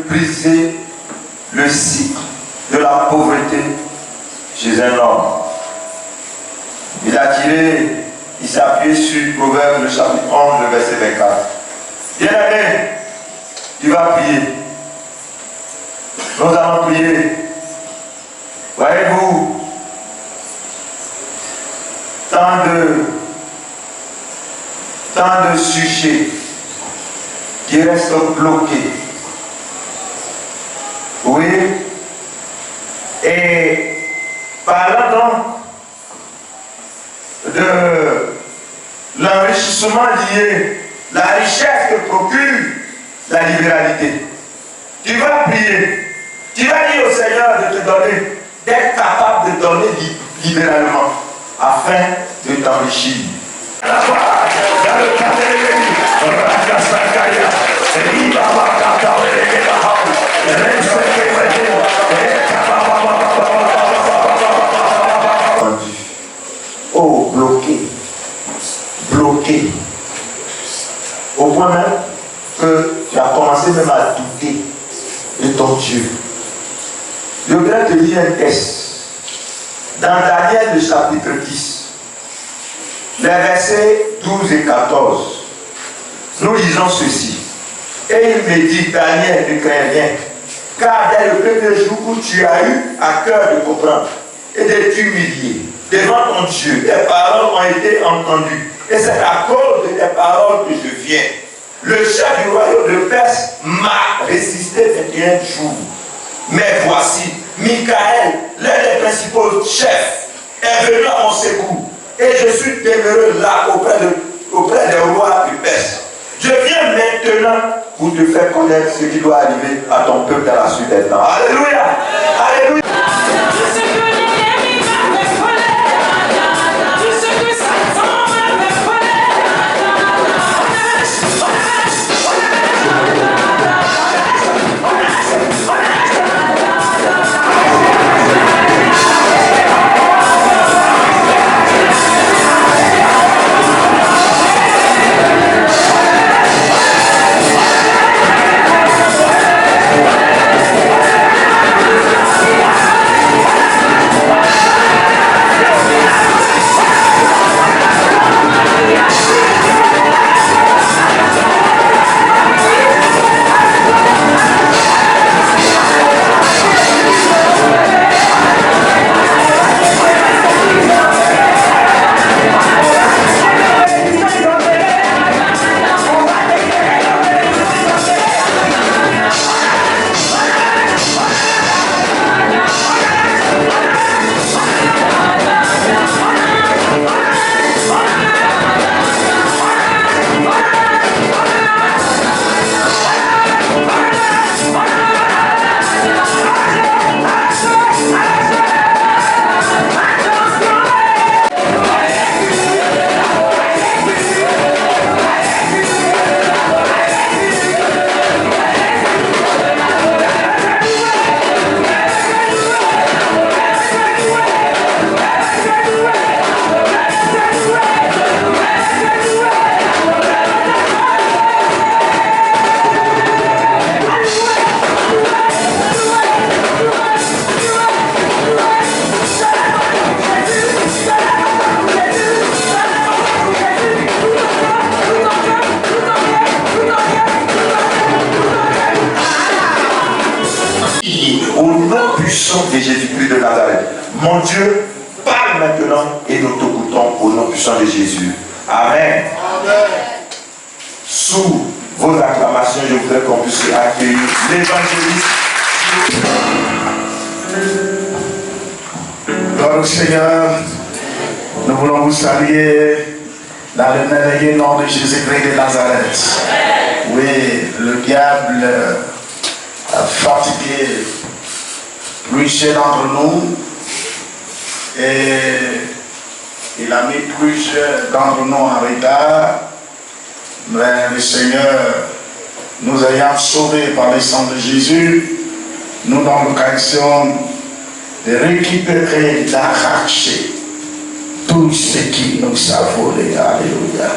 briser le cycle de la pauvreté chez un homme. Il s'est appuyé sur Proverbe, le chapitre 11, le verset 24. Bien-aimé, tu vas prier. Nous allons prier. Voyez-vous, tant de sujets qui restent bloqués. Oui. Et parlant donc de l'enrichissement lié, la richesse que procure la libéralité. Tu vas prier. Tu vas dire au Seigneur de te donner, d'être capable de donner libéralement afin de t'enrichir. Oh, bloqué. Au point même que tu as commencé même à douter de ton Dieu. Je voudrais te lire un texte. Dans Daniel, le chapitre 10, les versets 12 et 14, nous lisons ceci. Et il me dit, Daniel, ne crains rien, car dès le premier jour où tu as eu à cœur de comprendre et de t'humilier devant ton Dieu, tes paroles ont été entendues. Et c'est à cause de tes paroles que je viens. Le chef du royaume de Perse m'a résisté 21 jours. Mais voici, Michael, l'un des principaux chefs, est venu à mon secours. Et je suis demeuré là auprès des rois du Perse. Je viens maintenant pour te faire connaître ce qui doit arriver à ton peuple dans la suite des temps. Alléluia! Alléluia! De Jésus-Christ de Nazareth. Mon Dieu, parle maintenant et nous t'écoutons au nom puissant de Jésus. Amen. Amen. Sous vos acclamations, je voudrais qu'on puisse accueillir l'évangéliste. Gloire au Seigneur, nous voulons vous saluer dans le merveilleux nom de Jésus-Christ de Nazareth. Oui, le diable a fatigué plusieurs d'entre nous et il a mis plusieurs d'entre nous en retard, mais le Seigneur, nous ayant sauvés par le sang de Jésus, nous donne l'occasion de récupérer, d'arracher tout ce qui nous a volé. Alléluia.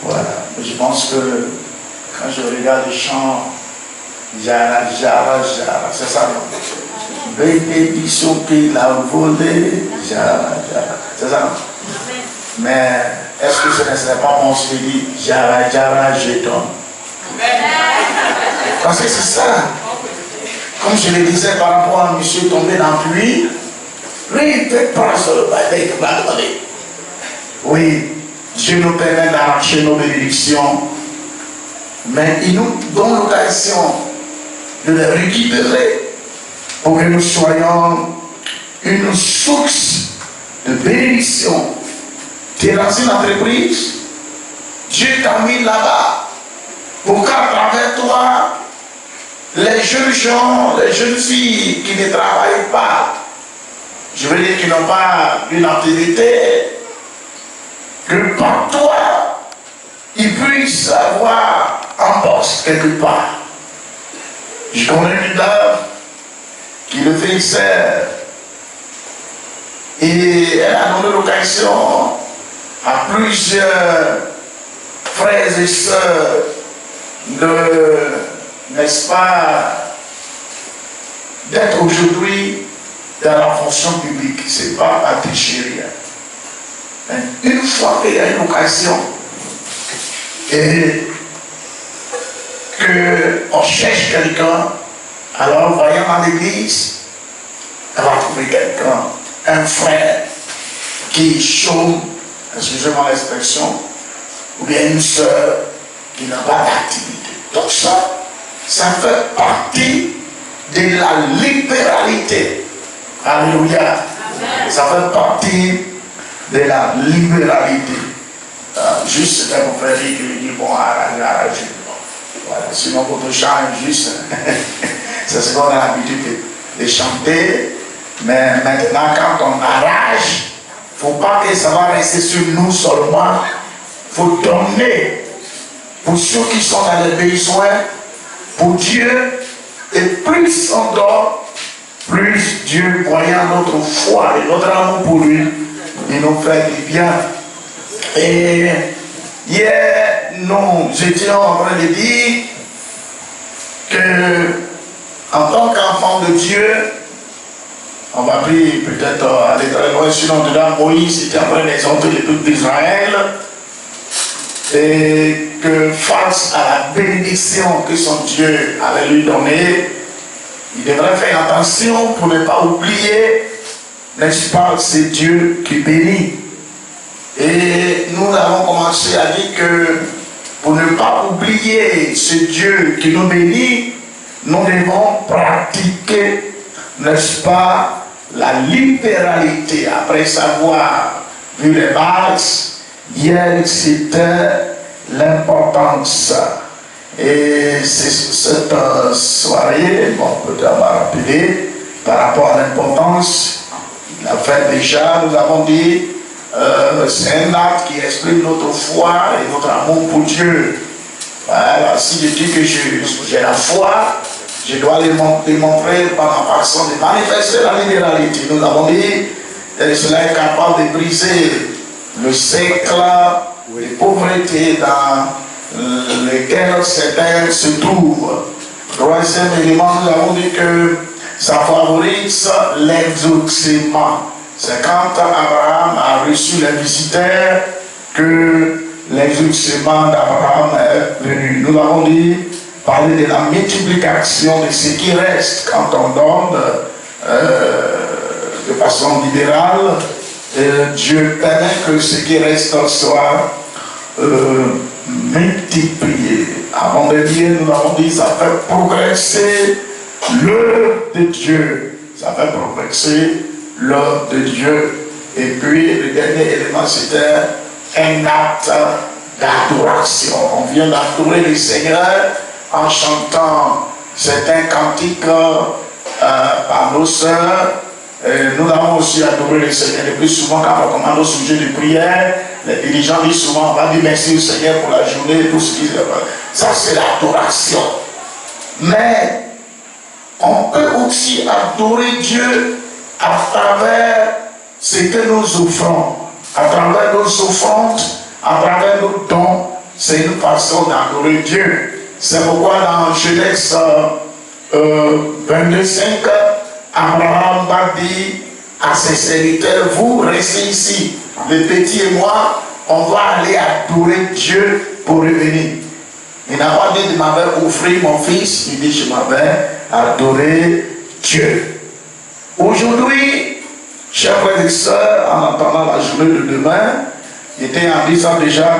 Voilà. Je pense que quand je regarde les chants Jara, c'est ça non? Bénédiction qu'il a volé, Jara, c'est ça non? Mais est-ce que ce ne serait pas bon si je dis Jara, je donne? Parce que c'est ça. Comme je le disais par rapport à un monsieur tombé dans la pluie, lui il peut prendre sur le bateau, il va donner. Oui, Dieu nous permet d'arracher nos bénédictions, mais il nous donne l'occasion de les récupérer pour que nous soyons une source de bénédiction. Tu es dans une entreprise, Dieu t'a mis là-bas pour qu'à travers toi, les jeunes gens, les jeunes filles qui ne travaillent pas, je veux dire qui n'ont pas une activité, que par toi, ils puissent avoir un poste quelque part. Je connais une dame qui le fait faire et elle a donné l'occasion à plusieurs frères et sœurs n'est-ce pas, d'être aujourd'hui dans la fonction publique. Ce n'est pas à tricher. Une fois qu'il y a une occasion et qu'on cherche quelqu'un, alors voyant dans l'église, elle va trouver quelqu'un, un frère qui chôme, excusez-moi l'expression, ou bien une sœur qui n'a pas d'activité. Donc ça fait partie de la libéralité. Alléluia. Amen. Ça fait partie de la libéralité. Juste pour faire dire qu'il dit bon, voilà, sinon votre chant est juste. C'est ce qu'on a l'habitude de chanter. Mais maintenant, quand on arrache, il ne faut pas que ça va rester sur nous seulement. Il faut donner pour ceux qui sont dans les besoins, pour Dieu. Et plus on donne, plus Dieu, voyant notre foi et notre amour pour lui, il nous fait du bien. Et hier, nous étions en train de dire que, en tant qu'enfant de Dieu, on va prier peut-être aller très loin, sinon dedans Moïse était en train d'exhorter le peuple d'Israël, et que face à la bénédiction que son Dieu avait lui donnée, il devrait faire attention pour ne pas oublier, n'est-ce pas, c'est Dieu qui bénit. Et nous avons commencé à dire que pour ne pas oublier ce Dieu qui nous bénit, nous devons pratiquer, n'est-ce pas, la libéralité. Après avoir vu les bases, hier c'était l'importance. Et c'est cette soirée, bon, peut-être on va rappeler, par rapport à l'importance, la fête déjà, nous avons dit, c'est un acte qui exprime notre foi et notre amour pour Dieu. Voilà, si je dis que j'ai la foi, je dois démontrer par ma façon de manifester la libéralité. Nous avons dit, cela est capable de briser le siècle de pauvreté dans lequel certains se trouvent. Troisième élément, nous avons dit que ça favorise l'exaucement. C'est quand Abraham a reçu les visiteurs que l'exaucement d'Abraham est venu. Nous avons dit, parler de la multiplication de ce qui reste quand on donne de façon libérale. Dieu permet que ce qui reste soit multiplié. Avant de dire, nous avons dit, ça fait progresser l'œuvre de Dieu. Ça fait progresser l'œuvre de Dieu. Et puis, le dernier élément, c'était un acte d'adoration. On vient d'adorer le Seigneur en chantant certains cantiques par nos sœurs. Nous avons aussi adoré le Seigneur. Le plus souvent, quand on commande au sujet de prière, les dirigeants disent souvent, on va dire merci au Seigneur pour la journée, tout ce qui se passe. Ça, c'est l'adoration. Mais on peut aussi adorer Dieu à travers ce que nous offrons, à travers nos offrandes, à travers nos dons. C'est une façon d'adorer Dieu. C'est pourquoi dans Genèse 22:5, Abraham va dire à ses serviteurs, vous restez ici, le petit et moi, on va aller adorer Dieu pour revenir. Il n'a pas dit de m'avoir offert mon fils, il dit je m'avais adoré Dieu. Aujourd'hui, chers frères et sœurs, en attendant la journée de demain, il était en disant déjà,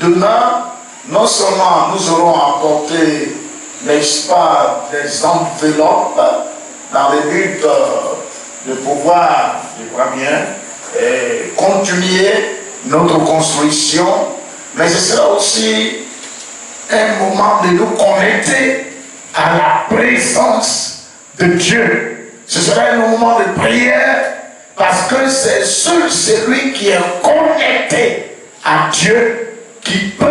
demain, non seulement nous aurons apporté, n'est-ce pas, des enveloppes dans le but de pouvoir, je crois bien, continuer notre construction, mais ce sera aussi un moment de nous connecter à la présence de Dieu. Ce sera un moment de prière parce que c'est seul celui qui est connecté à Dieu qui peut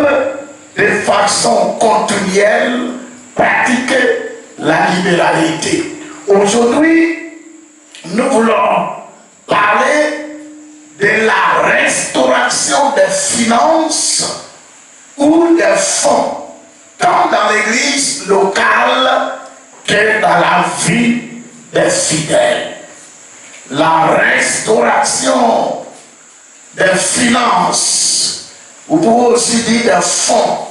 de façon continuelle pratiquer la libéralité. Aujourd'hui, nous voulons parler de la restauration des finances ou des fonds, tant dans l'église locale que dans la vie des fidèles. La restauration des finances, vous pouvez aussi dire des fonds,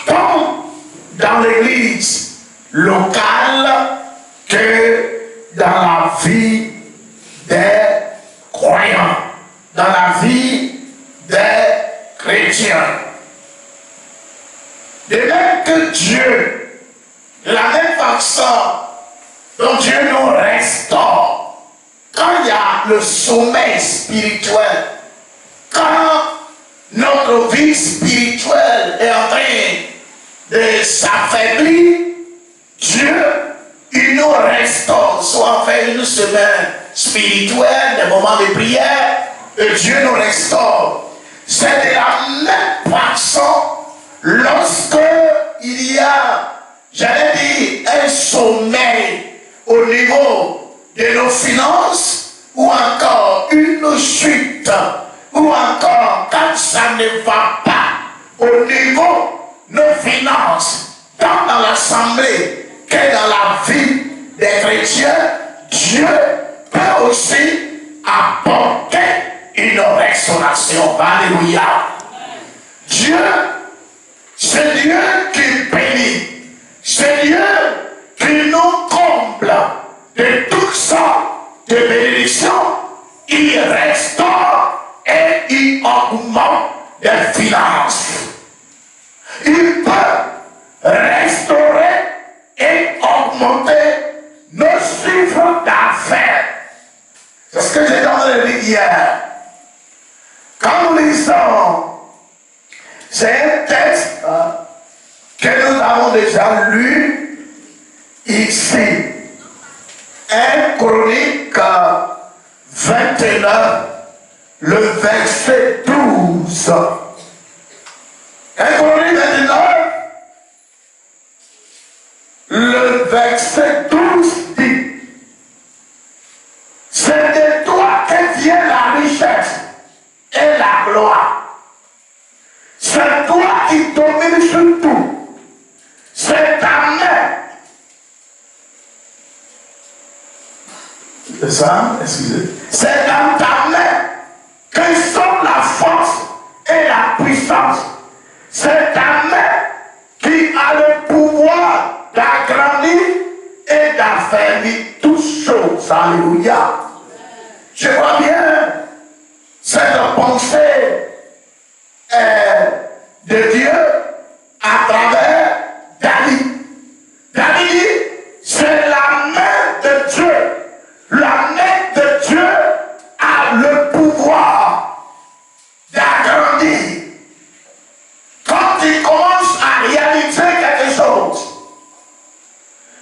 tant dans l'église locale que dans la vie des croyants, dans la vie des chrétiens. De même que Dieu, de la même façon dont Dieu nous restaure, quand il y a le sommeil spirituel, quand notre vie spirituelle est en train de s'affaiblir, Dieu, il nous restaure, soit fait une semaine spirituelle, des moments de prière, et Dieu nous restaure. C'est de la même façon lorsque il y a, j'allais dire, un sommeil au niveau de nos finances, ou encore une chute, ou encore quand ça ne va pas au niveau de nos finances, tant dans l'assemblée que dans la vie des chrétiens, Dieu peut aussi apporter une restauration. Alléluia. Dieu, c'est Dieu qui bénit, c'est Dieu qui nous comble de toutes sortes de bénédictions. Il restaure et il augmente les finances. Il peut restaurer et augmenter nos chiffres d'affaires. C'est ce que j'ai donné hier. Quand nous lisons, c'est un texte que nous avons déjà lu ici. 1 Chronique 29, le verset 12. 1 Chronique 29, le verset 12 dit, c'est de toi que vient la richesse et la gloire. C'est toi qui domines sur tout. C'est ta main. C'est ça? Excusez. C'est dans ta main que sont la force et la puissance. C'est ta main qui a le pouvoir d'agrandir et d'affermir toutes choses. Alléluia. Je vois bien cette pensée de Dieu à travers David. David dit, c'est la main de Dieu. La main de Dieu a le pouvoir d'agrandir. Quand il commence à réaliser quelque chose,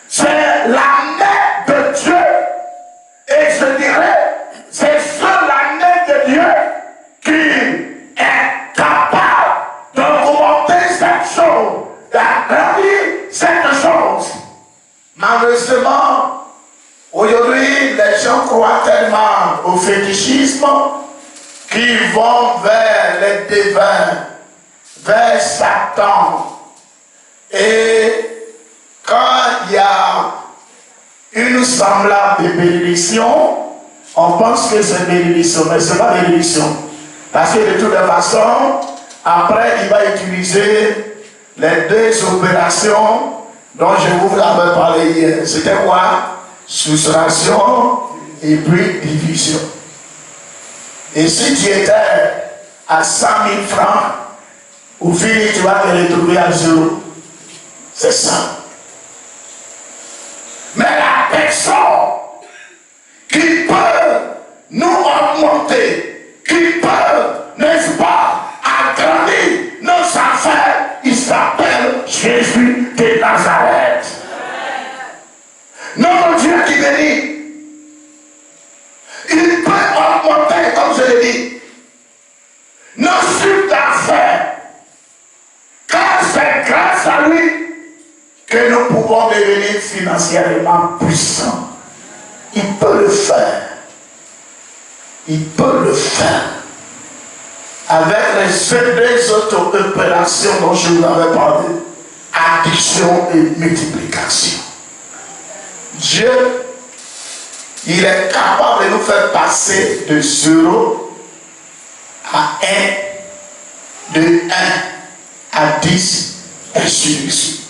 c'est la main de Dieu. Et je dirais, c'est seule la main de Dieu qui est capable d'augmenter cette chose, d'agrandir cette chose. Malheureusement, aujourd'hui, les gens croient tellement au fétichisme qu'ils vont vers les devins, vers Satan. Et quand il y a une semblable de bénédiction, on pense que c'est bénédiction, mais ce n'est pas bénédiction. Parce que de toute façon, après, il va utiliser les deux opérations dont je vous avais parlé hier. C'était quoi? Soustraction et puis division. Et si tu étais à 100 000 francs, au fil, tu vas te retrouver à 0. C'est ça. Mais la personne qui peut nous augmenter, qui peut, n'est-ce pas, agrandir nos affaires, il s'appelle Jésus de Nazareth. Notre Dieu qui bénit, il peut augmenter, comme je l'ai dit, nos chiffres d'affaires, car c'est grâce à lui que nous pouvons devenir financièrement puissants. Il peut le faire. Il peut le faire. Avec les deux autres opérations dont je vous avais parlé. Addition et multiplication. Dieu, il est capable de nous faire passer de 0 à 1, de 1 à 10, et ainsi de suite.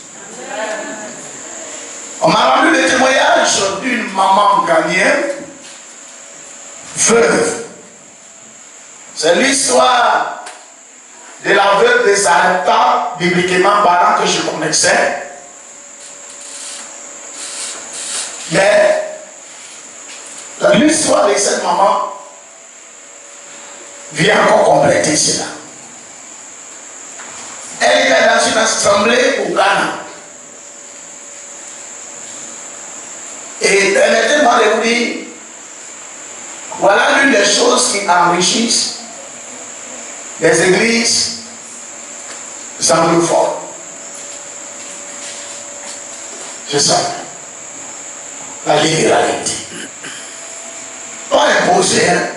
On m'a rendu le témoignage d'une maman ghanéenne, veuve. C'est l'histoire de la veuve de Zarepta, bibliquement parlant, que je connaissais. Mais l'histoire de cette maman vient encore compléter cela. Elle était dans une assemblée au Ghana. Et permettez-moi de vous dire, voilà l'une des choses qui enrichissent les églises anglophones. C'est ça. La libéralité. Pas imposé, hein.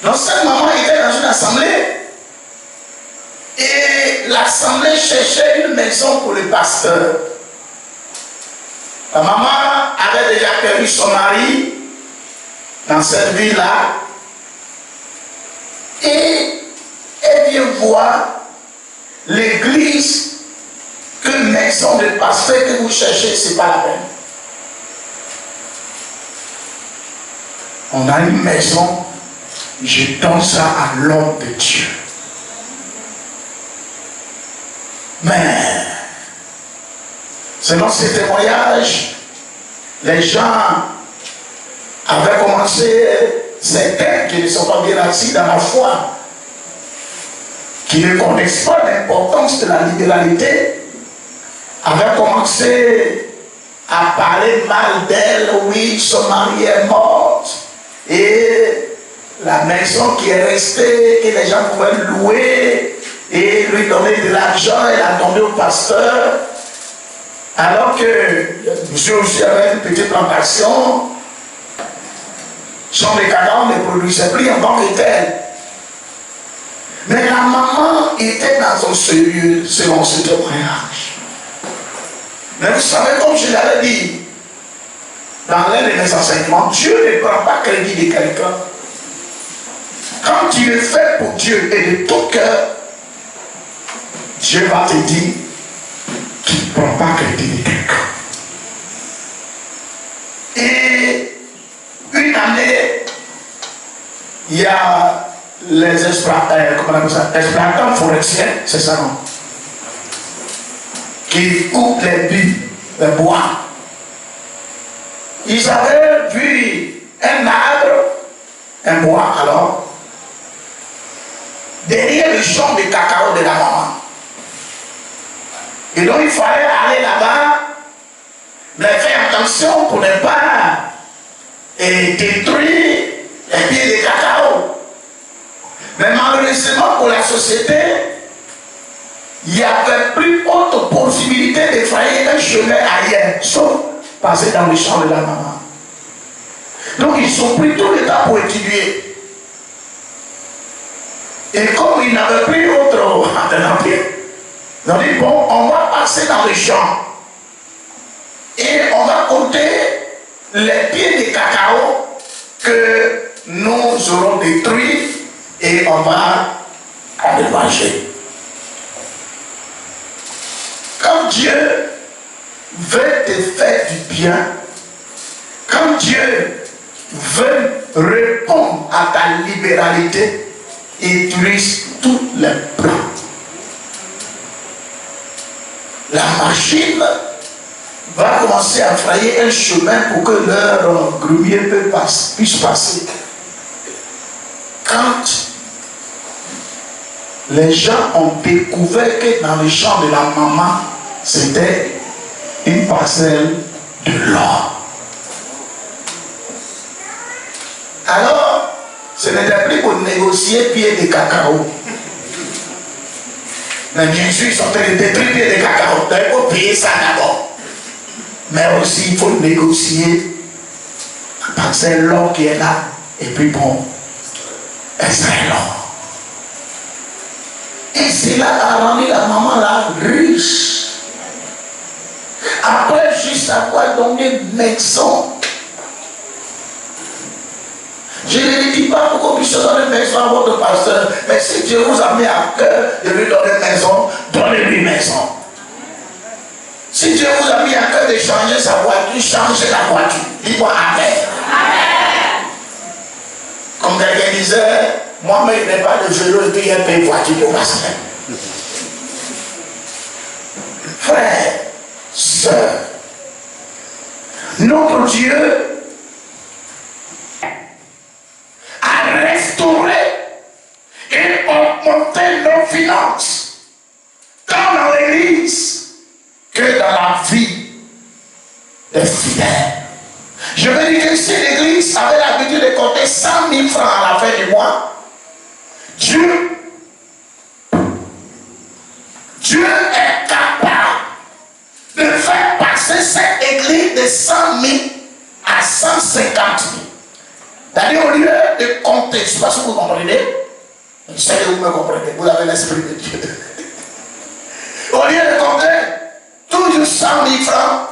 Donc cette maman était dans une assemblée et l'assemblée cherchait une maison pour le pasteur. La maman avait déjà perdu son mari dans cette ville-là et elle vient voir l'église que maison de pasteur que vous cherchez, ce n'est pas la peine. On a une maison, je donne ça à l'homme de Dieu. Mais selon ces témoignages, les gens avaient commencé, certains qui ne sont pas bien assis dans la foi, qui ne connaissent pas l'importance de la libéralité, avaient commencé à parler mal d'elle. Oui, son mari est mort et la maison qui est restée, que les gens pouvaient louer et lui donner de l'argent, elle a donné au pasteur. Alors que monsieur aussi avait une petite plantation, son décadent ne produisait plus en tant que tel. Mais la maman était dans un sérieux selon ce témoignage. Mais vous savez, comme je l'avais dit, dans l'un de mes enseignements, Dieu ne prend pas crédit de quelqu'un. Quand tu le fais pour Dieu et de tout cœur, Dieu va te dire qu'il ne prend pas crédit de quelqu'un. Et une année, il y a les exploitants forestiers, c'est ça non, qui coupent les bois. Ils avaient vu un arbre, un bois alors, derrière le champ de cacao de la maman. Et donc il fallait aller là-bas, mais faire attention pour ne pas détruire les pieds de cacao. Mais malheureusement pour la société, il n'y avait plus autre possibilité de frayer un chemin ailleurs, sauf passer dans le champ de la maman. Donc ils ont pris tout le temps pour étudier. Et comme ils n'avaient plus autre alternative, Ils ont dit, bon, on va passer dans les champs et on va compter les pieds de cacao que nous aurons détruits et on va les manger. Quand Dieu veut te faire du bien, quand Dieu veut répondre à ta libéralité, il utilise tous les plans. La machine va commencer à frayer un chemin pour que leur grumier puisse passer. Quand les gens ont découvert que dans les champs de la maman, c'était une parcelle de l'or. Alors, ce n'était plus pour négocier pieds de cacao. Mais bien sûr, ils sont en train de détruire pieds de cacao. Donc, il faut payer ça d'abord. Mais aussi, il faut négocier la parcelle l'or qui est là. Et puis bon, elle serait l'or. Et cela a rendu la maman là riche. Après, juste avoir donné maison. Je ne dis pas pour qu'on puisse donner une maison à votre pasteur, mais si Dieu vous a mis à cœur de lui donner une maison, donnez-lui une maison. Si Dieu vous a mis à cœur de changer sa voiture, changez la voiture. Dis-moi Amen. Amen. Comme quelqu'un disait, moi-même je n'ai pas de vélo et puis il y a une voiture de pasteur. Frère, sœur, notre Dieu à restaurer et augmenter nos finances, tant dans l'église que dans la vie des fidèles. Je veux dire que si l'église avait l'habitude de compter 100 000 francs à la fin du mois, Dieu est capable de faire passer cette église de 100 000 à 150 000. C'est-à-dire, au lieu de compter, je ne sais pas si vous comprenez, je sais que vous me comprenez, vous avez l'esprit de Dieu. Au lieu de compter toujours 100 000 francs,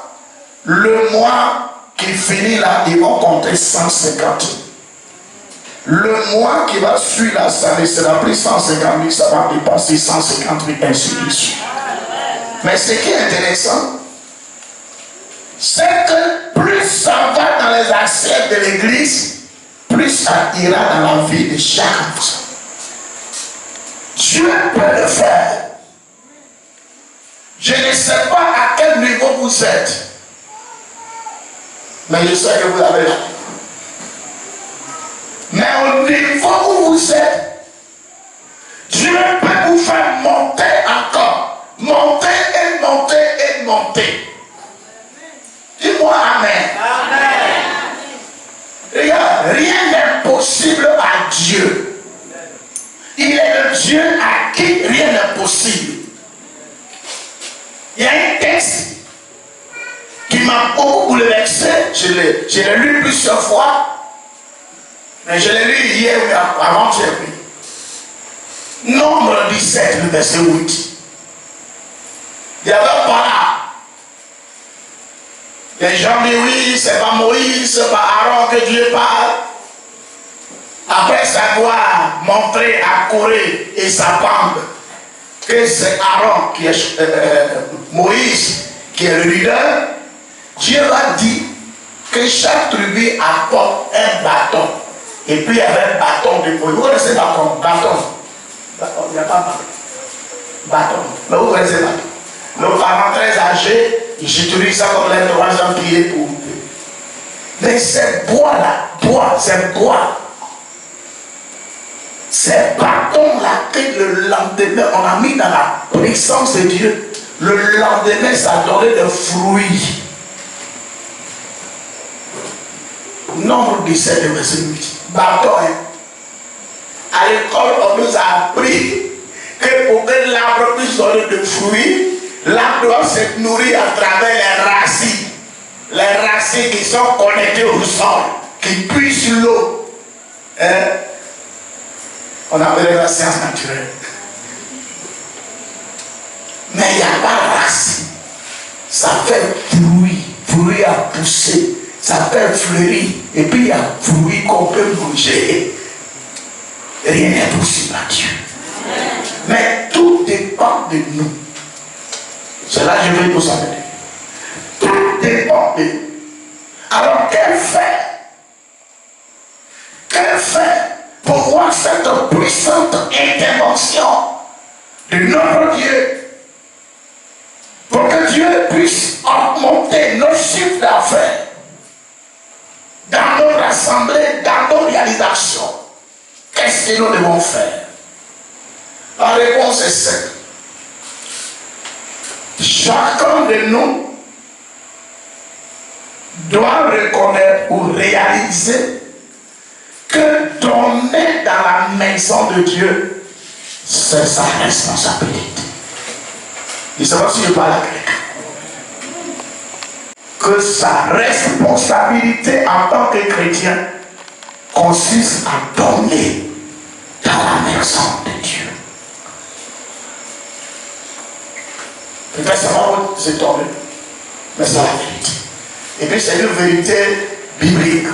le mois qui finit là, ils vont compter 150 000. Le mois qui va suivre là, ça ne sera plus 150 000, ça va dépasser 150 000, ainsi de suite. Mais ce qui est intéressant, c'est que plus ça va dans les assiettes de l'église, plus ça ira dans la vie de chaque enfant. Dieu peut le faire. Je ne sais pas à quel niveau vous êtes, mais je sais que vous avez là. Mais au niveau où vous êtes, Dieu peut vous faire monter encore. Monter et monter et monter. Dis-moi Amen. Amen. Regarde, rien n'est possible à Dieu. Il est le Dieu à qui rien n'est possible. Il y a un texte qui m'a beaucoup bouleversé. Je l'ai lu plusieurs fois. Mais je l'ai lu hier ou avant-hier. Nombre 17, le verset 8. Il y avait pas là. Les gens disent oui, c'est pas Moïse, c'est pas Aaron que Dieu parle. Après savoir montrer à Corée et sa bande que c'est Aaron qui est Moïse qui est le leader, Dieu va dire que chaque tribu apporte un bâton. Et puis il y avait un bâton de Moïse. Vous connaissez bâton? Il n'y a pas bâton. Mais vous connaissez bâton. Nos parents très âgés, j'utilise ça comme les troisième pieds pour. Mais c'est bois là, c'est bois. Ces bâtons-là, que le lendemain, on a mis dans la présence de Dieu. Le lendemain, ça donnait des fruits. Nombre 17, verset 8. Bâton, hein. À l'école, on nous a appris que pour que l'arbre puisse donner des fruits, l'arbre doit se nourrir à travers les racines. Les racines qui sont connectées au sol, qui puissent l'eau. Hein? On appelle la science naturelle. mais il n'y a pas racine. Ça fait fruit à pousser, ça fait fleurir, et puis il y a fruit qu'on peut bouger. Rien n'est possible à Dieu. Mais tout dépend de nous. C'est là que je vais nous amener. Tout dépend de nous. Alors quel faire? Quel faire pour voir cette puissante intervention de notre Dieu? Pour que Dieu puisse augmenter nos chiffres d'affaires dans notre assemblée, dans nos réalisations. Qu'est-ce que nous devons faire? La réponse est simple. Chacun de nous doit reconnaître ou réaliser que donner dans la maison de Dieu, c'est sa responsabilité. Je ne sais pas si je parle grec. Que sa responsabilité en tant que chrétien consiste à donner dans la maison de Dieu. Peut-être ça va vous étonner, mais c'est la vérité. Et puis c'est une vérité biblique.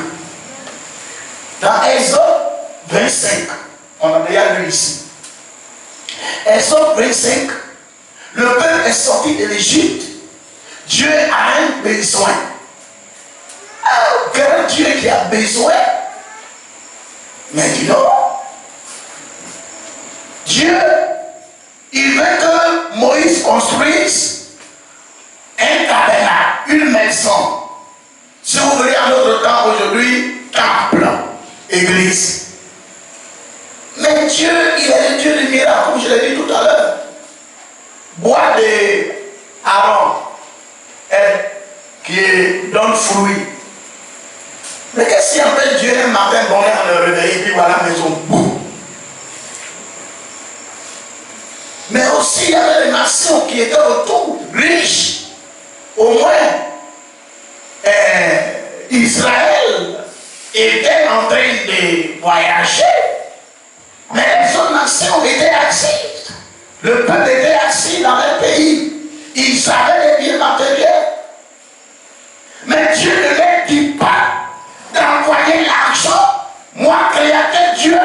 Dans Exode 25, on a déjà lu ici. Exode 25, le peuple est sorti de l'Égypte. Dieu a un besoin. Un grand Dieu qui a besoin. Mais dis non. Dieu, il veut que Moïse construise un tabernacle, une maison. Si vous voulez à notre temps aujourd'hui, temple, église. Mais Dieu, il est le Dieu du miracle, comme je l'ai dit tout à l'heure. Bois de Aaron, qui donne fruit. Mais qu'est-ce qui empêche Dieu un matin donner à le réveiller, et puis voilà la maison, boum. Mais aussi, il y avait des nations qui étaient autour, riches. Au moins, Israël était en train de voyager. Mais les autres nations étaient assises. Le peuple était assis dans leur pays. Ils avaient les biens matériels. Mais Dieu ne leur dit pas d'envoyer l'argent. Moi, créateur Dieu,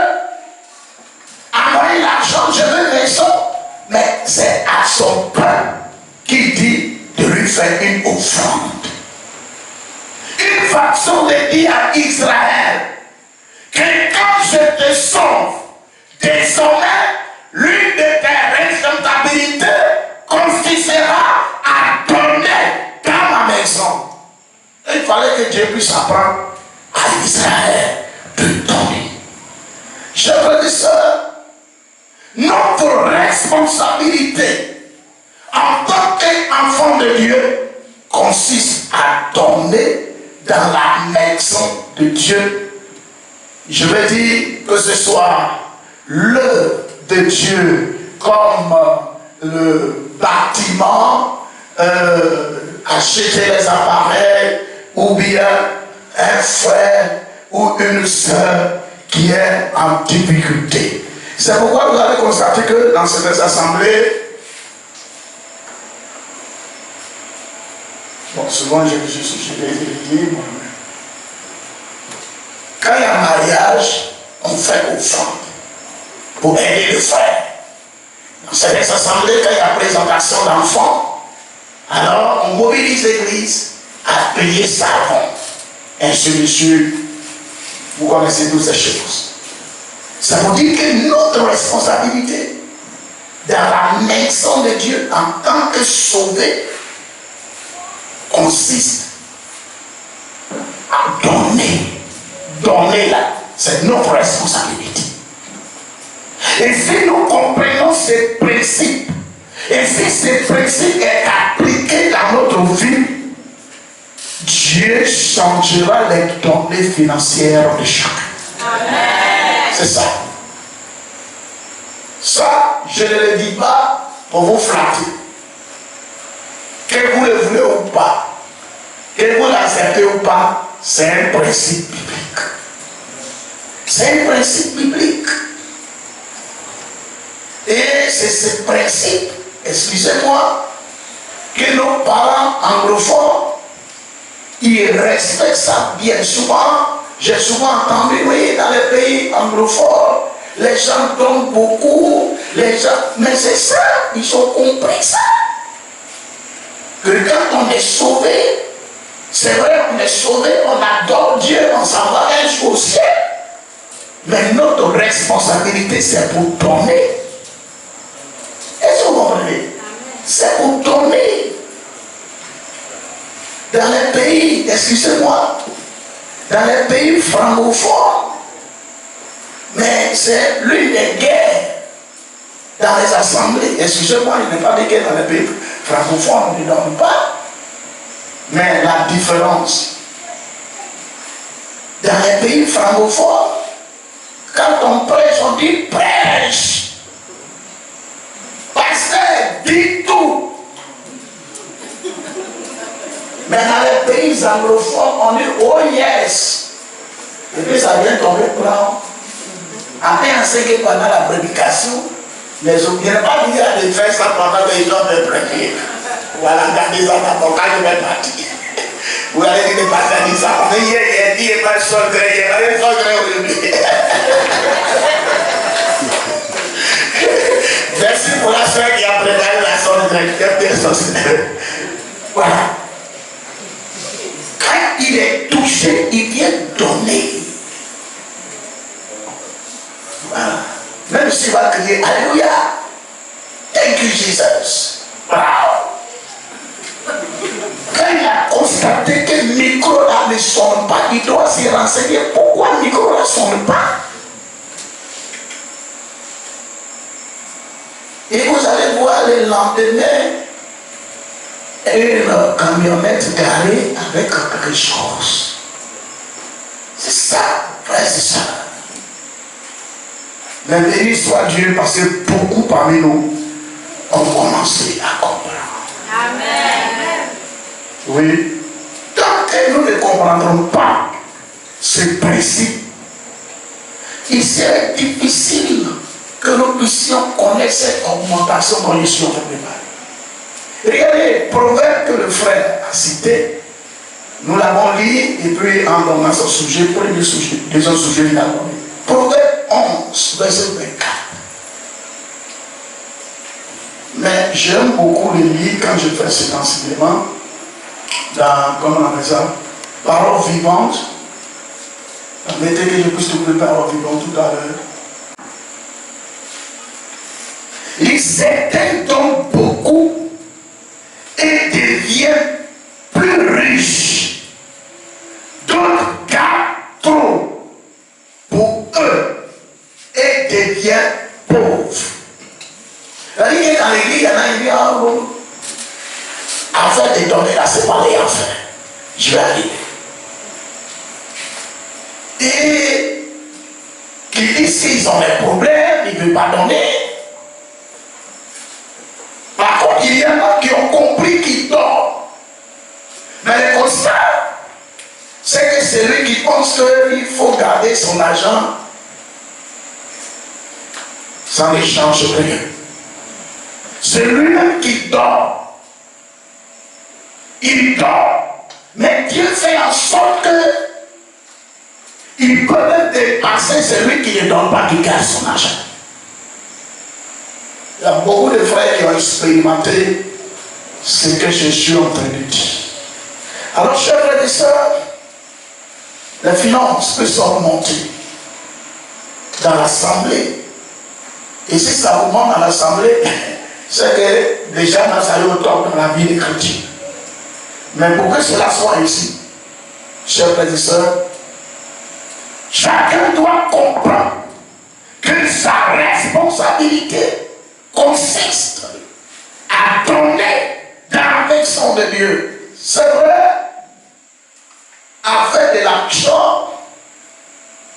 envoyer l'argent, je veux une maison. Mais c'est à son peuple qui dit de lui faire une offrande. Une façon de dire à Israël que quand je te sauve, désormais, l'une de tes responsabilités consistera à donner dans ma maison. Il fallait que Dieu puisse apprendre à Israël de donner. Chers et sœurs, notre responsabilité en tant qu'enfant de Dieu consiste à donner dans la maison de Dieu. Je veux dire que ce soit l'œuvre de Dieu comme le bâtiment, acheter les appareils, ou bien un frère ou une soeur qui est en difficulté. C'est pourquoi vous allez constater que dans certaines assemblées, bon, souvent je vais dire moi-même. Quand il y a un mariage, on fait offrande pour aider le frère. Dans certaines assemblées, quand il y a présentation d'enfants, alors on mobilise l'église à payer savon. Ainsi de suite. Vous connaissez toutes ces choses. Ça veut dire que notre responsabilité dans la maison de Dieu en tant que sauvé consiste à donner. Donner là, c'est notre responsabilité. Et si nous comprenons ces principes, et si ces principes sont appliqués dans notre vie, Dieu changera les données financières de chacun. C'est ça. Ça, je ne le dis pas pour vous flatter. Que vous le voulez ou pas, que vous l'acceptez ou pas, c'est un principe biblique. C'est un principe biblique. Et c'est ce principe excusez-moi, que nos parents anglophones, ils respectent ça bien souvent. J'ai souvent entendu, oui, dans les pays anglophones, les gens donnent beaucoup, les gens, mais c'est ça, ils ont compris ça. Que quand on est sauvé, c'est vrai, on est sauvé, on adore Dieu, on s'en va un jour au ciel. Mais notre responsabilité, c'est pour donner. Est-ce que vous comprenez? C'est pour donner. Dans les pays, excusez-moi, dans les pays francophones, mais c'est l'une des guerres dans les assemblées. Excusez-moi, il n'est pas de guerre dans les pays francophones, on ne donne pas. Mais la différence, dans les pays francophones, quand on prêche, on dit prêche. Pasteur, dit tout. Mais dans les pays anglophones, on dit oh yes. Et puis ça vient tomber blanc. Après, on sait que pendant la prédication, les autres, il n'y a pas de faire ça pendant que les gens veulent prêcher. Voilà, regardez ça dans ton cas, je vais partir. Vous allez dire que pasteur dit ça. Mais il a dit, il n'est pas sorgré, il n'est pas sorgré aujourd'hui. Merci pour la soeur qui a préparé la sorgré. Voilà. Quand il est touché, il vient donner. Voilà. Même s'il va crier Alléluia, thank you Jesus. Wow. Quand il a constaté que le micro là ne sonne pas, il doit se renseigner pourquoi le micro là ne sonne pas. Et vous allez voir le lendemain une camionnette garée avec quelque chose. C'est ça, frère, c'est ça. Mais béni soit Dieu parce que beaucoup parmi nous ont commencé à comprendre. Amen. Oui. Tant que nous ne comprendrons pas ce principe, il serait difficile que nous puissions connaître cette augmentation dont je suis en train de parler. Regardez le proverbe que le frère a cité. Nous l'avons lu et puis en donnant ce sujet, premier sujet, deuxième sujet, il a donné. Proverbe 11, verset 24. Mais j'aime beaucoup le lire quand je fais cet enseignement dans, comment on appelle ça, parole vivante. Mettez que je puisse trouver parole vivante tout à l'heure. Il certains donnent beaucoup et deviennent plus riches. D'autres gardent trop pour eux et deviennent pauvres. C'est-à-dire que dans l'église, il y en a qui disent ah bon, afin de donner là, c'est pas les enfants. Je vais arriver. Et qui disent s'ils ont des problèmes, ils ne veulent pas donner. Par contre, il y en a qui ont compris qu'ils donnent. Mais le constat, c'est que celui qui pense qu'il faut garder son argent, ça ne change rien. Celui-là qui dort, il dort. Mais Dieu fait en sorte que il peut même dépasser celui qui ne donne pas, qui garde son argent. Il y a beaucoup de frères qui ont expérimenté ce que je suis en train de dire. Alors, chers frères et sœurs, les finances peuvent augmenter dans l'assemblée. Et si ça augmente dans l'assemblée, c'est que déjà nous allons au top dans la vie des chrétiens. Mais pour que cela soit ici, chers frères et sœurs, chacun doit comprendre que sa responsabilité consiste à donner dans l'affection de Dieu. C'est vrai, avec de l'action,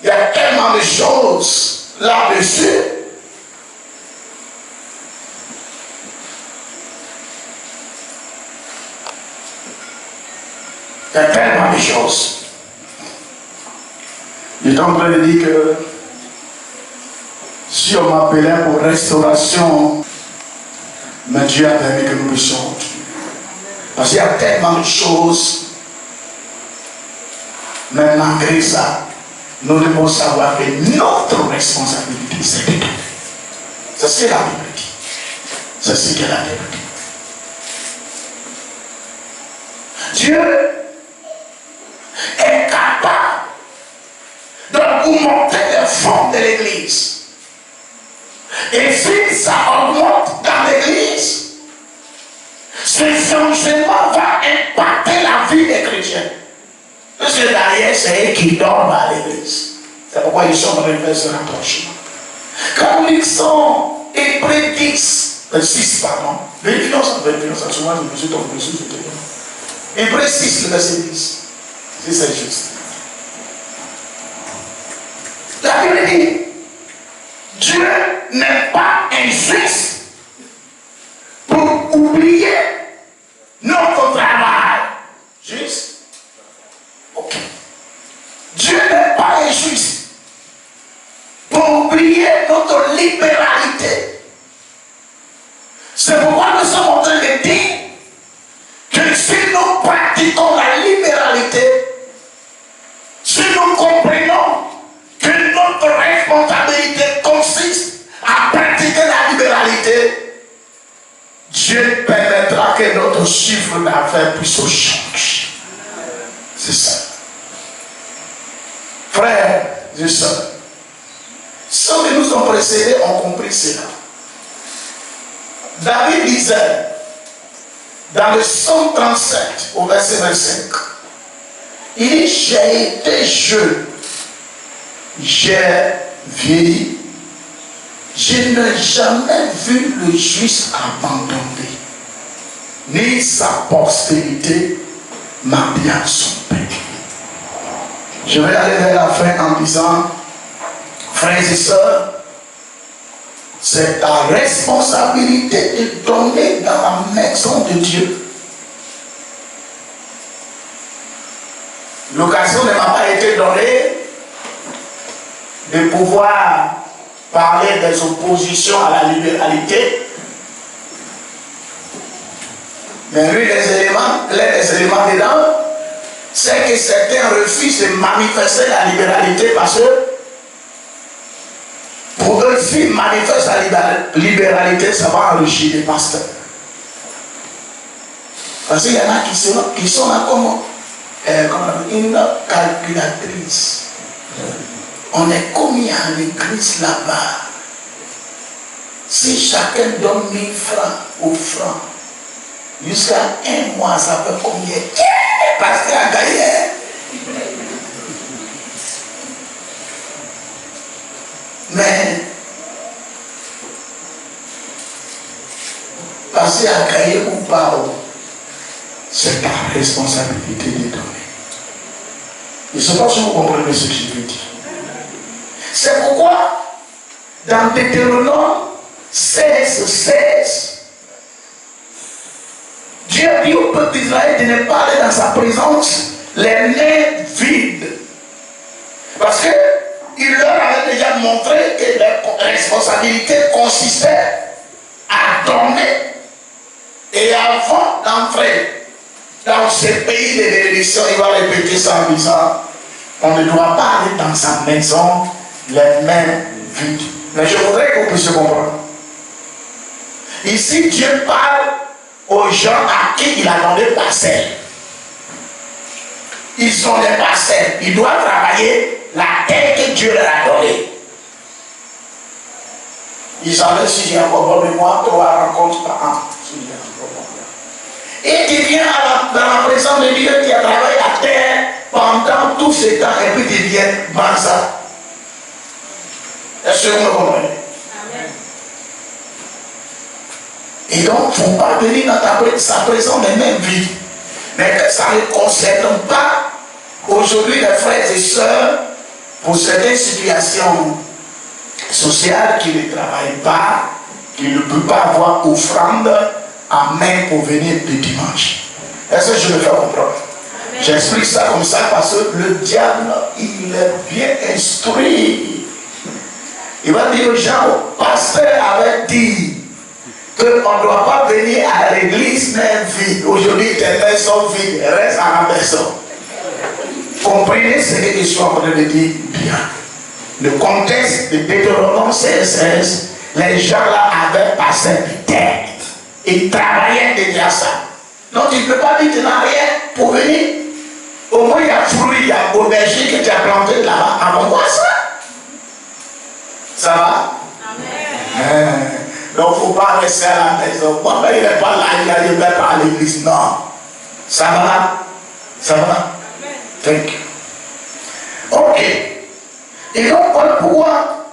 il y a tellement de choses là-dessus. Il y a tellement de choses. Il est en train de dire que si on m'appelait pour restauration Mais Dieu a permis que nous puissions continuer. Parce qu'il y a tellement de choses. Mais malgré ça, nous devons savoir que notre responsabilité, c'est de donner. C'est ce que la Bible dit. C'est ce que la Bible dit. Dieu est capable d'augmenter les fonds de l'église. Et si ça augmente dans l'église, ce changement va impacter la vie des chrétiens. Parce que derrière, c'est eux qui dorment à l'église. C'est pourquoi ils sont dans le rapprochement. Quand ils sont Hébreux 10, 6, pardon. Vérifions ça, souvent je me suis tombé dessus, je te dis. Hébreux 6, le verset 10. Si c'est juste. La Bible dit, Dieu n'est pas injuste pour oublier notre travail. Juste. Ok. Dieu n'est pas injuste pour oublier notre libéralité. C'est pourquoi nous sommes en train de dire que si nous pratiquons la libéralité, si nous comprenons que notre responsabilité consiste à pratiquer la libéralité, Dieu permettra que notre chiffre d'affaires puisse changer. C'est ça. Frères et sœurs, ceux qui nous ont précédés ont compris cela. David disait dans le psaume 37 au verset 25, il dit, j'ai été jeune, j'ai vieilli, je n'ai jamais vu le juste abandonné, ni sa postérité m'a bien son père. Je vais aller vers la fin en disant, frères et sœurs, c'est ta responsabilité de donner dans la maison de Dieu. L'occasion ne m'a pas été donnée de pouvoir parler des oppositions à la libéralité. Mais lui, l'un des éléments dedans, c'est que certains refusent de manifester la libéralité parce que pour eux, s'ils manifestent la libéralité, ça va enrichir les pasteurs. Parce qu'il y en a qui sont là comme une calculatrice. On est commis à l'église là-bas. Si chacun donne 1000 francs au franc, jusqu'à un mois, ça peut combien? Parce qu'il a gagné. Mais, parce qu'il a gagné ou pas, c'est ta responsabilité de donner. Je ne sais pas si vous comprenez ce que je veux dire. C'est pourquoi, dans Deutéronome 16, Dieu dit au peuple d'Israël de ne pas aller dans sa présence les mains vides. Parce qu'il leur avait déjà montré que leur responsabilité consistait à donner. Et avant d'entrer dans ce pays de bénédiction, il va répéter ça en disant, on ne doit pas aller dans sa maison les mains vides. Mais je voudrais que vous puissiez comprendre. Ici, Dieu parle aux gens à qui il a donné parcelle. Ils sont des parcelles. Ils doivent travailler la terre que Dieu leur a donnée. Ils savaient si j'ai un problème de moi, 3 rencontres par an. Et tu viens dans la présence de Dieu qui a travaillé la terre pendant tout ce temps et puis tu viens Banza. Est-ce que vous me comprenez? Et donc, il ne faut pas venir dans sa présence les mêmes vies. Mais que ça ne concerne pas aujourd'hui les frères et sœurs pour certaines situations sociales qui ne travaillent pas, qui ne peuvent pas avoir offrande à main pour venir le dimanche. Est-ce que je me fais comprendre? J'explique ça comme ça parce que le diable, il est bien instruit. Il va dire aux gens, le pasteur avait dit qu'on ne doit pas venir à l'église même vide. Aujourd'hui, tes mains sont vides, reste à la maison. Comprenez ce que je suis en train de dire bien. Le contexte de Deutéronome 16, les gens là avaient passé du terre. Ils travaillaient déjà ça. Donc tu ne peux pas dire que tu n'as rien pour venir. Au moins il y a fruits, il y a aubergines que tu as planté là-bas. Avant quoi ça? Ça va? Amen. Donc il ne faut pas rester à la maison. Moi, il n'est pas là, il n'arrive pas à l'église. Non. Ça va? Ça va? Thank you. Ok. Et donc, pourquoi,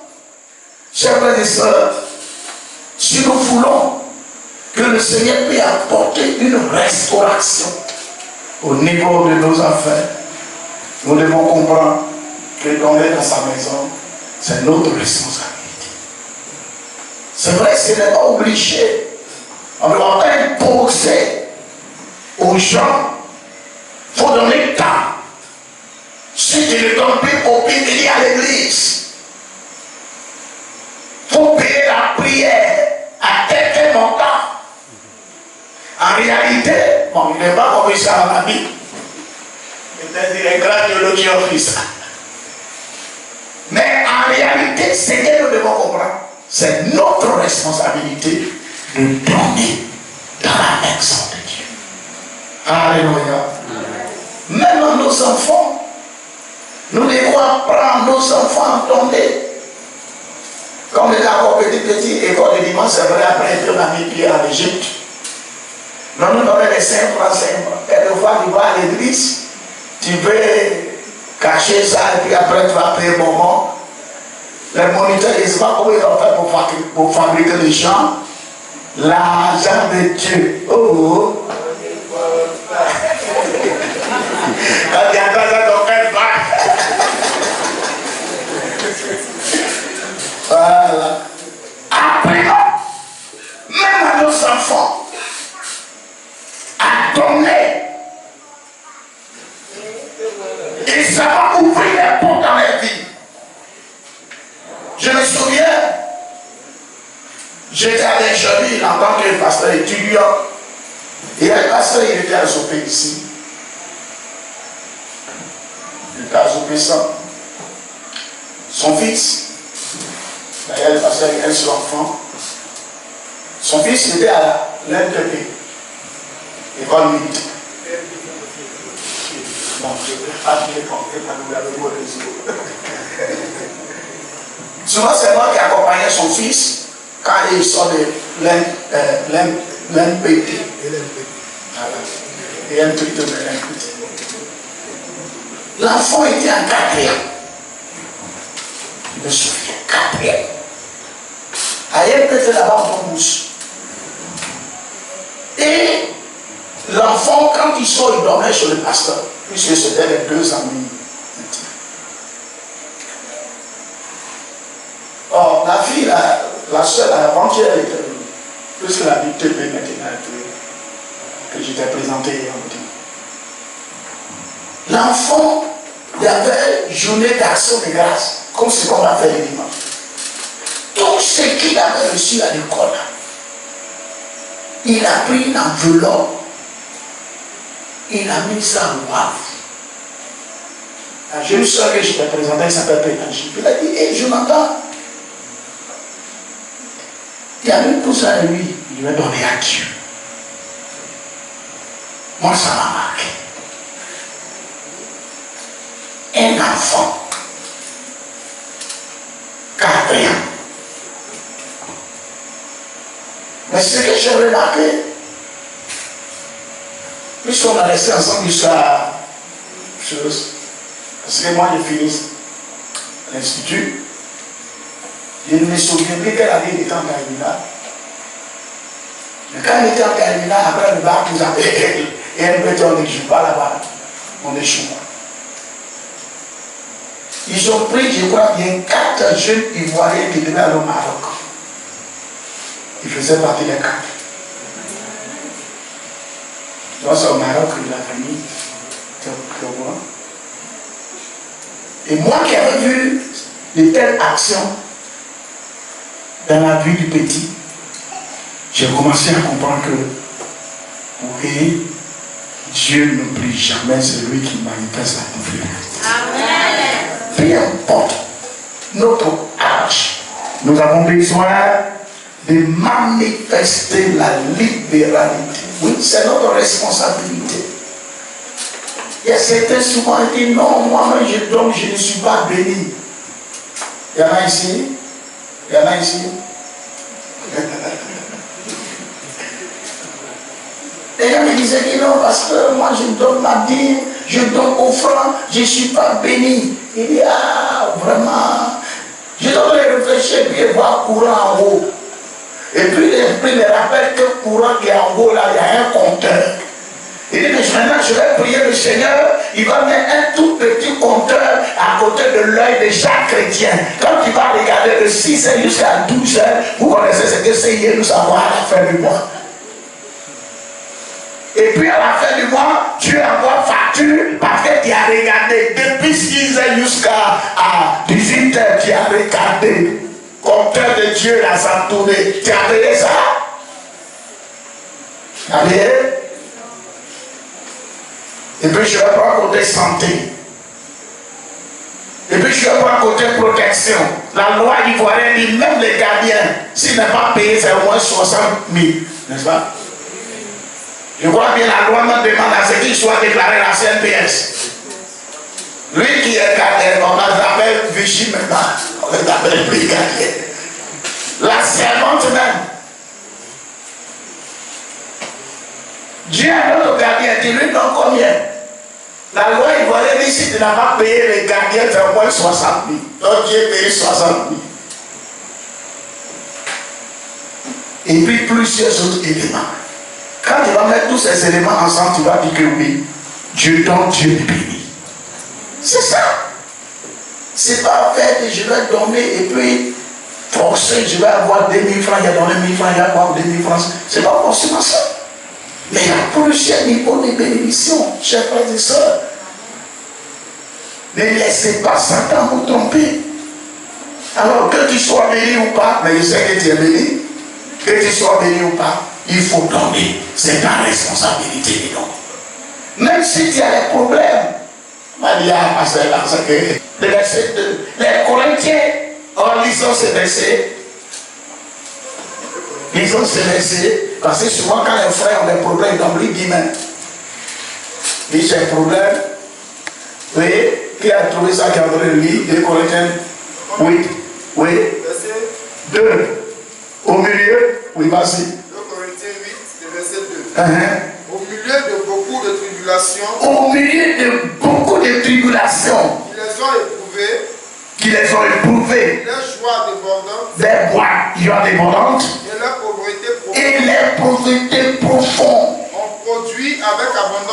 chers frères et sœurs, si nous voulons que le Seigneur puisse apporter une restauration au niveau de nos affaires, nous devons comprendre que donner dans sa maison, c'est notre responsabilité. C'est vrai, ce n'est pas obligé. On ne doit pas imposer aux gens. Il faut donner le temps. Si tu ne donnes plus au pays, venir à l'église. Il faut payer la prière à tel montant. En réalité, bon, il n'est pas comme ça dans la Bible. Peut-être qu'il est grand théologie en Christ. Mais en réalité, ce que nous devons comprendre, c'est notre responsabilité de donner dans la maison de Dieu. Alléluia. Même nos enfants, nous devons apprendre nos enfants à donner. Comme les encore petit, école de dimanche, c'est vrai, après on a mis pied en Égypte. Nous nous donnons les 5 francs, 5 francs. Quelquefois, tu vas à l'église, tu peux cacher ça, et puis après, tu vas payer un moment. Les moniteurs, ils ne savent pas comment ils ont fait pour fabriquer les champs. L'argent de Dieu. Oh! Quand il y a ça, donc elle va. Voilà. Apprenons, même à nos enfants, à donner. Et ça va ouvrir les portes dans leur vie. Je me souviens, j'étais avec Johnny en tant que pasteur étudiant. Et le pasteur, il était à Zopé ici. Il était à Zopé ça. Son fils, d'ailleurs, le pasteur est un seul enfant. Son fils était à l'NTP, école militaire. Bon, je ne vais pas dire qu'on peut pas nous garder le réseau. Souvent, c'est moi qui accompagnais son fils quand il sort de l'NPT. Et un truc de l'NPT. L'enfant était en 4e. Je me souviens, 4e. À l'NPT là-bas, en bouche. Et l'enfant, quand il sort, il dormait chez le pasteur, puisque c'était les 2 amis. Or, la fille, la soeur, avant-hier, elle était venue. Puisque la Bible te met maintenant que je t'ai présenté hier. L'enfant, il y avait une journée d'action de grâce, comme ce qu'on a fait le dimanche. Tout ce qu'il avait reçu à l'école, il a pris une enveloppe, il a mis ça au waf. La jeune soeur que je t'ai présentée, elle s'appelle Pétangie. Il a dit, hey, je m'entends. Il a mis tout ça à lui, il lui a donné à Dieu. Moi, ça m'a marqué. Un enfant, 4 ans. Mais ce que j'ai remarqué, puisqu'on a resté ensemble jusqu'à chose, parce que moi, je finis l'institut, je ne me souviens plus quelle année il était en terminale. Mais quand il était en terminale, après le bac, vous avez et un petit, on ne joue pas là-bas. On échoue. Ils ont pris, je crois, bien 4 jeunes Ivoiriens qui devaient aller au Maroc. Ils faisaient partie des 4. Donc c'est au Maroc que la famille était au courant. Et moi qui avais vu de telles actions dans la vie du petit, j'ai commencé à comprendre que, oui, Dieu n'oublie jamais celui qui manifeste la différence. Amen. Peu importe notre âge, nous avons besoin de manifester la libéralité. Oui, c'est notre responsabilité. Il y a certains souvent qui disent non, moi-même je donne, je ne suis pas béni. Il y en a ici? Il y en a ici? Les gens me disaient que non, parce que moi je donne ma dîme, je donne offrande, je ne suis pas béni. Il dit, ah, vraiment. Je dois les réfléchir et voir courant en haut. Et puis l'esprit me rappelle que courant qui est en haut là, il y a un compteur. Il dit, mais maintenant je vais prier le Seigneur, il va mettre un tout petit compteur à côté de l'œil de chaque chrétien. Quand il va regarder de 6h jusqu'à 12h, vous connaissez ce que c'est hier, nous savons à la fin du mois. Et puis à la fin du mois, tu envoies facture parce que tu as regardé depuis 6h jusqu'à 18h, tu as regardé. Compteur de Dieu là, ça tourné. Tu as regardé ça? Allez. Et puis je vais prendre côté santé. Et puis je vais prendre côté protection. La loi ivoirienne dit même les gardiens, s'il n'est pas payé, c'est au moins 60 000. N'est-ce pas? Je crois bien la loi me demande à ce qu'il soit déclaré la CNPS. Lui qui est gardien, on l'appelle Vichy maintenant. On l'appelle brigadier. La servante même. Dieu a notre gardien, tu lui donnes combien? La loi ivoirienne dit si tu n'as pas payé les gardiens, c'est au moins 60 000. Donc Dieu paye 60 000. Et puis plusieurs autres éléments. Quand tu vas mettre tous ces éléments ensemble, tu vas dire que oui, Dieu donne, Dieu bénit. C'est ça. C'est pas fait que je vais donner et puis forcer, je vais avoir 2000 francs, il y a donné 1000 francs, il y a avoir 2000 francs. C'est pas forcément ça. Mais il y a plusieurs niveaux de bénédiction, chers frères et sœurs. Ne laissez pas Satan vous tromper. Alors que tu sois béni ou pas, mais je sais que tu es béni, que tu sois béni ou pas, il faut donner. C'est ta responsabilité de donner. Même si tu as des problèmes. Maria, parce que le verset 2. Les Corinthiens, lisons ce verset. Lisons ce verset. Parce que souvent quand les frères ont des problèmes, ils oublient d'humain. Ils ont des problèmes. Oui. Qui a trouvé ça qui a donné le lit? 2 Corinthiens 8. Oui. Verset 2. Au milieu. Oui, vas-y. 2 Corinthiens 8, verset 2. Au milieu de beaucoup de tribulations. Au milieu de beaucoup de tribulations. Qui les ont éprouvés. Des joies débordantes. Et les pauvretés profondes.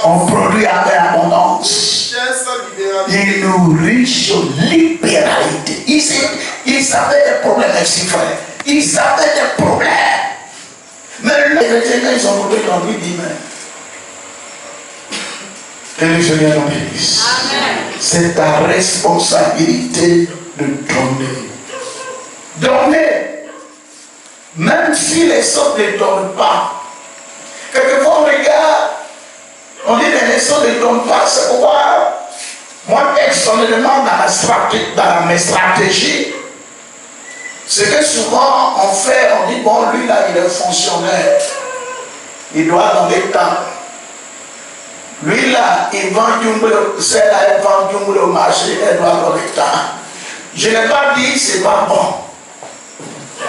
On produit avec abondance. Il nourrit libéralité. Il savait des problèmes, mes frères. Il savait des problèmes. Mais les chrétiens, ils ont voulu dans lui d'humain. Que le Seigneur nous bénisse. C'est ta responsabilité de donner. Donner. Même si les autres ne donnent pas. Quelquefois on regarde, on dit que les autres ne donnent pas. C'est pourquoi moi personnellement dans mes stratégies, c'est que souvent on fait, on dit bon lui là il est fonctionnaire. Il doit donner tant. Lui là, il vend du boulot, celle-là, elle vend du boulot au marché, elle doit donner tant. Je n'ai pas dit c'est pas bon.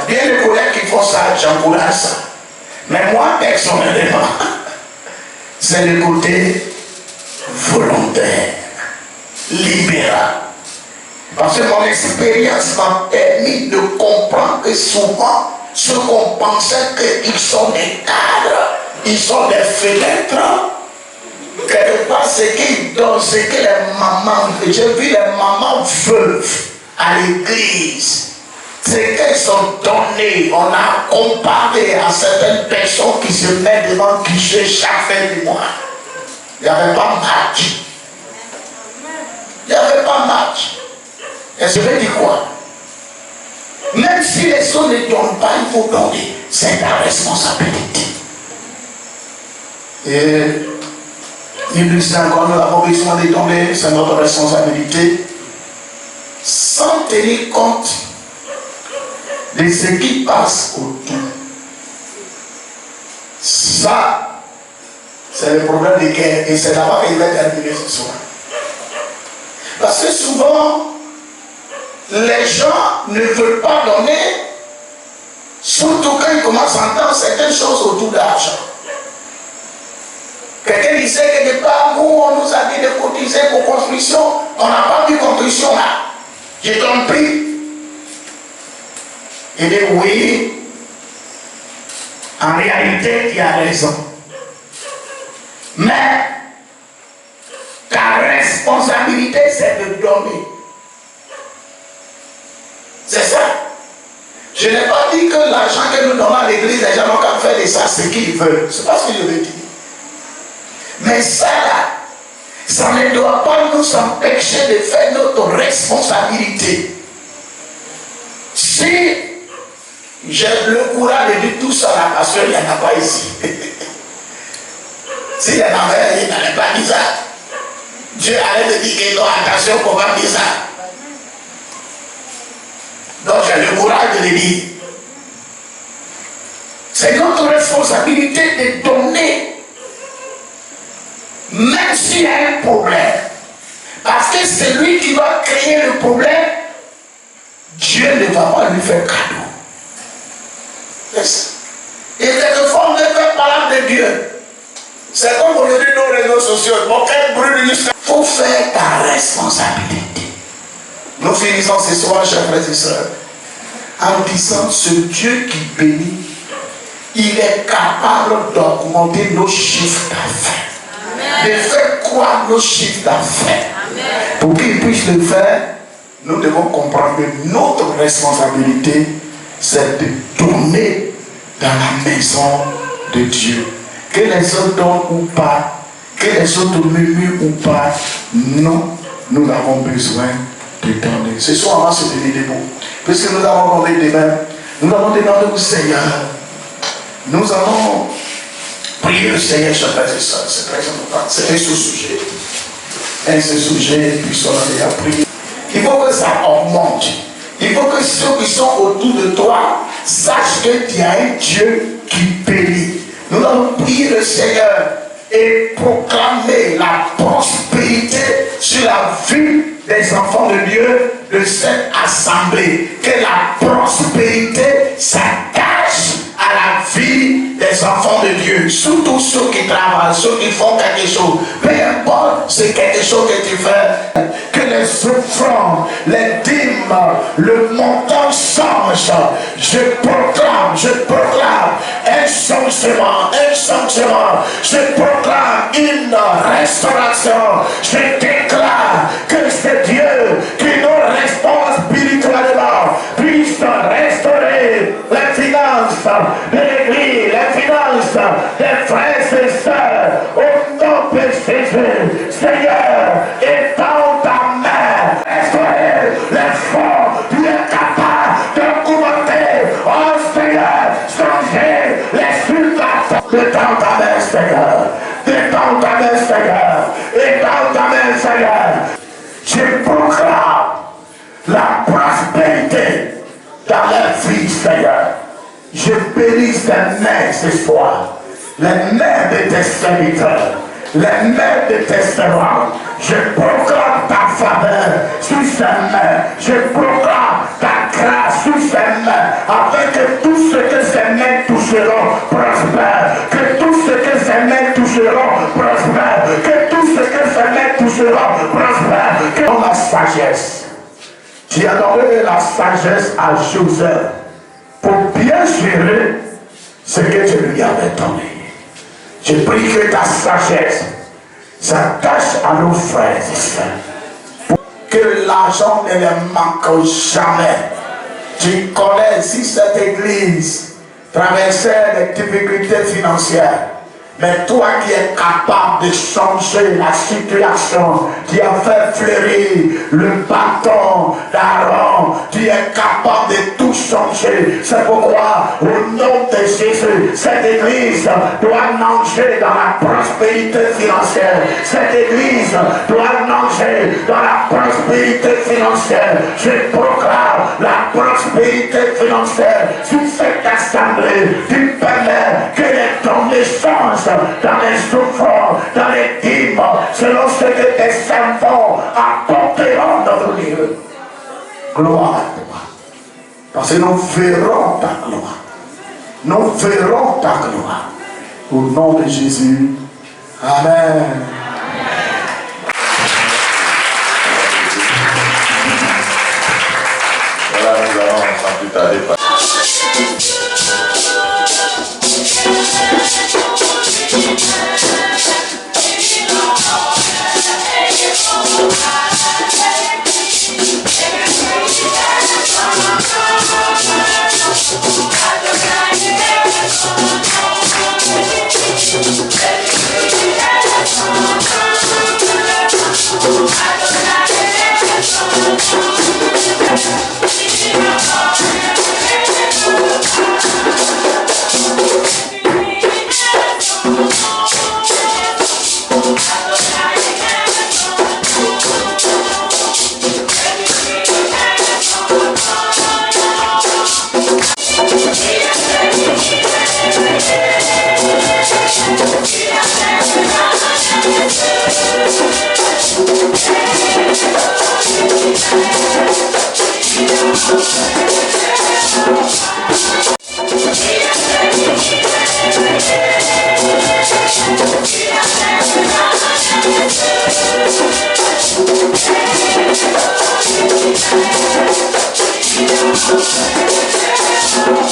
Il y a bien des collègues qui font ça, j'encourage ça. Mais moi, personnellement, c'est le côté volontaire, libéral. Parce que mon expérience m'a permis de comprendre que souvent, ceux qu'on pensait qu'ils sont des cadres, ils sont des fenêtres. Quelque part, ce qu'ils donnent, c'est que les mamans, j'ai vu les mamans veuves à l'église, c'est qu'elles sont données. On a comparé à certaines personnes qui se mettent devant le guichet chaque fin du mois. Il n'y avait pas match. Il n'y avait pas match. Et je vais dire quoi? Même si les autres ne donnent pas, il faut donner. c'est ta responsabilité. Et il dit encore, nous avons besoin de donner, c'est notre responsabilité, sans tenir compte de ce qui passe autour. Ça, c'est le problème des guerres, et c'est là-bas qu'il va terminer ce soir. Parce que souvent, les gens ne veulent pas donner, surtout quand ils commencent à entendre certaines choses autour de l'argent. Quelqu'un disait quelque part, nous, on nous a dit de cotiser pour construction, on n'a pas vu construction là. J'ai compris. Il dit oui, en réalité, il a raison. Mais ta responsabilité, c'est de donner. C'est ça. Je n'ai pas dit que l'argent que nous donnons à l'église, les gens n'ont qu'à faire de ça ce qu'ils veulent. C'est pas ce que je veux dire. Mais ça là, ça ne doit pas nous empêcher de faire notre responsabilité. Si j'ai le courage de dire tout ça là, parce qu'il n'y en a pas ici. S'il y en avait, il n'allait pas dire ça. Dieu allait te dire que non, attention, qu'on va dire ça. Donc j'ai le courage de le dire. C'est notre responsabilité de donner. Même s'il y a un problème. Parce que c'est lui qui va créer le problème. Dieu ne va pas lui faire cadeau. Yes. Et quelquefois on ne fait pas l'âme de Dieu. C'est comme aujourd'hui nos réseaux sociaux. Mon cœur brûle jusqu'à... Il faut faire ta responsabilité. Nous finissons ce soir, chers frères et sœurs, en disant ce Dieu qui bénit, il est capable d'augmenter nos chiffres d'affaires. De faire croître nos chiffres d'affaires. Pour qu'il puisse le faire, nous devons comprendre que notre responsabilité, c'est de donner dans la maison de Dieu. Que les autres donnent ou pas, que les autres murmurent ou pas, nous avons besoin de donner. Ce soir, on va se donner des mots. Puisque nous avons demandé demain, nous avons demandé au Seigneur. Nous allons prier le Seigneur, chers frères et sœurs. C'est très important. C'est un sous-sujet. Un sous-sujet, puis on a déjà prié. Il faut que ça augmente. Il faut que ceux qui sont autour de toi sachent que tu as un Dieu qui bénit. Nous allons prier le Seigneur et proclamer la prospérité sur la vie des enfants de Dieu de cette assemblée. Que la prospérité s'attache à la vie des enfants de Dieu. Surtout ceux qui travaillent, ceux qui font quelque chose. Peu importe, c'est quelque chose que tu fais. Que les offrandes, les dîmes, le montant change. Je proclame un changement. Je proclame une restauration. Je déclare que c'est Dieu qui nous restaure spirituellement, puisse restaurer les finances de l'église, les finances des frères et sœurs, au nom de Jésus. Seigneur, étends ta main, restaurer les fonds, tu es capable d'augmenter, oh Seigneur, changer les situations. Étends ta main, Seigneur, étends ta main, Seigneur, étends ta main, Seigneur. Je proclame la prospérité dans leur vie, Seigneur. Je bénis les mains ce soir, les mains de tes serviteurs, les mains de tes servants. Je proclame ta faveur sur ces mains. Je proclame ta grâce sur ces mains, afin que tout ce que ces mains toucheront prospère. Que tout ce que ces mains toucheront prospère. Que tout ce que ces mains toucheront prospère. Que dans la sagesse. Tu as donné la sagesse à Joseph pour bien gérer ce que tu lui avais donné. Je prie que ta sagesse s'attache à nos frères et sœurs. Que l'argent ne les manque jamais. Tu connais si cette église traversait des difficultés financières, Mais toi qui es capable de changer la situation, qui a fait fleurir le bâton d'Aaron, tu es capable de tout changer. C'est pourquoi, au nom de Jésus, cette église doit nager dans la prospérité financière. Cette église doit nager dans la prospérité financière. Je proclame la prospérité financière sur cette assemblée. Tu permets que les dons échangent dans les souffrances, dans les dîmes, selon ce que tes servants apporteront dans le lieu. Gloire à toi. Parce que nous verrons ta gloire. Nous verrons ta gloire. Au nom de Jésus. Amen. Voilà, nous allons sans plus tarder passer. Thank you. Thank you.